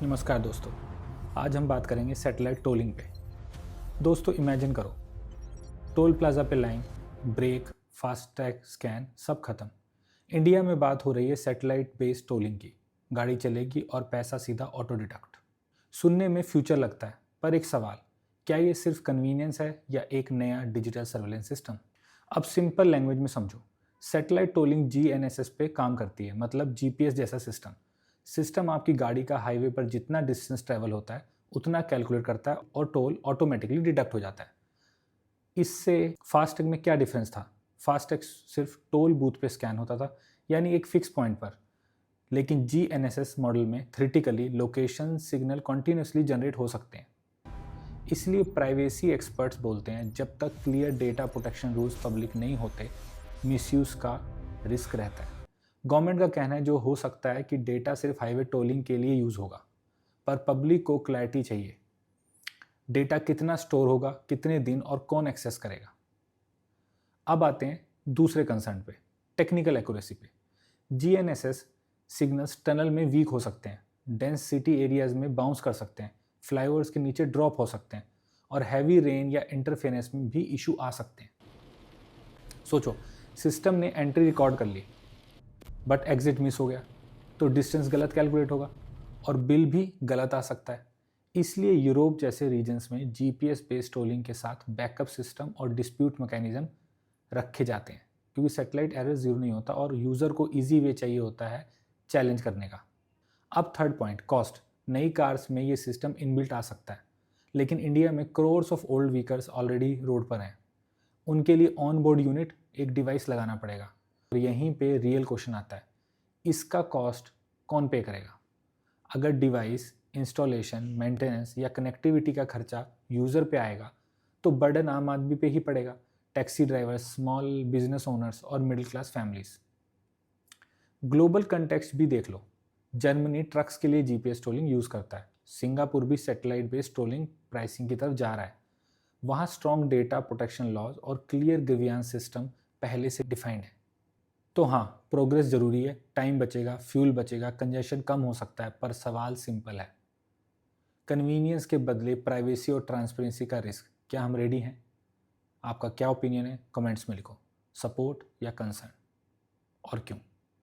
नमस्कार दोस्तों, आज हम बात करेंगे सैटेलाइट टोलिंग पे। दोस्तों इमेजिन करो, टोल प्लाजा पे लाइन, ब्रेक, फास्टैग स्कैन सब खत्म। इंडिया में बात हो रही है सैटेलाइट बेस्ड टोलिंग की। गाड़ी चलेगी और पैसा सीधा ऑटो डिडक्ट। सुनने में फ्यूचर लगता है, पर एक सवाल, क्या ये सिर्फ कन्वीनियंस है या एक नया डिजिटल सर्वेलेंस सिस्टम? अब सिंपल लैंग्वेज में समझो, सैटेलाइट टोलिंग जीएनएसएस पे काम करती है, मतलब जीपीएस जैसा सिस्टम आपकी गाड़ी का हाईवे पर जितना डिस्टेंस ट्रैवल होता है उतना कैलकुलेट करता है और टोल ऑटोमेटिकली डिडक्ट हो जाता है। इससे फास्टैग में क्या डिफरेंस था? फास्टैग सिर्फ टोल बूथ पे स्कैन होता था, यानी एक फिक्स पॉइंट पर। लेकिन जीएनएसएस मॉडल में theoretically location signal continuously generate हो सकते हैं। इसलिए प्राइवेसी एक्सपर्ट्स बोलते हैं जब तक clear data protection rules public नहीं होते, मिसयूज़ का रिस्क रहता है। गवर्नमेंट का कहना है जो हो सकता है कि डेटा सिर्फ हाईवे टोलिंग के लिए यूज़ होगा, पर पब्लिक को क्लैरिटी चाहिए। डेटा कितना स्टोर होगा, कितने दिन और कौन एक्सेस करेगा। अब आते हैं दूसरे कंसर्न पे, टेक्निकल एक्यूरेसी पे। जीएनएसएस सिग्नल्स टनल में वीक हो सकते हैं, डेंस सिटी एरियाज में बाउंस कर सकते हैं, फ्लाईओवर्स के नीचे ड्रॉप हो सकते हैं और हैवी रेन या इंटरफेरेंस में भी इशू आ सकते हैं। सोचो, सिस्टम ने एंट्री रिकॉर्ड कर ली बट एग्जिट मिस हो गया, तो डिस्टेंस गलत कैलकुलेट होगा और बिल भी गलत आ सकता है। इसलिए यूरोप जैसे रीजन्स में जीपीएस बेस्ड टोलिंग के साथ बैकअप सिस्टम और डिस्प्यूट मैकेनिज्म रखे जाते हैं, क्योंकि सैटेलाइट एरर जीरो नहीं होता और यूज़र को ईजी वे चाहिए होता है चैलेंज करने का। अब थर्ड पॉइंट, कॉस्ट। नई कार्स में ये सिस्टम इनबिल्ट आ सकता है, लेकिन इंडिया में crores of old vehicles already road पर हैं। उनके लिए ऑन बोर्ड यूनिट, एक डिवाइस लगाना पड़ेगा। और यहीं पे रियल क्वेश्चन आता है, इसका कॉस्ट कौन पे करेगा? अगर डिवाइस, इंस्टॉलेशन, मेंटेनेंस या कनेक्टिविटी का खर्चा यूज़र पे आएगा तो बर्डन आम आदमी पे ही पड़ेगा, taxi drivers, small business owners और middle class families. Global context भी देख लो, जर्मनी ट्रक्स के लिए जीपीएस टोलिंग यूज़ करता है, सिंगापुर भी सैटेलाइट बेस्ड टोलिंग प्राइसिंग की तरफ जा रहा है। वहाँ स्ट्रॉन्ग डेटा प्रोटेक्शन लॉज और क्लियर ग्रीवियंस सिस्टम पहले से डिफाइंड है। तो हाँ, प्रोग्रेस ज़रूरी है, टाइम बचेगा, फ्यूल बचेगा, कंजेशन कम हो सकता है, पर सवाल सिंपल है, कन्वीनियंस के बदले प्राइवेसी और ट्रांसपेरेंसी का रिस्क, क्या हम रेडी हैं? आपका क्या ओपिनियन है? कमेंट्स में लिखो, सपोर्ट या कंसर्न और क्यों।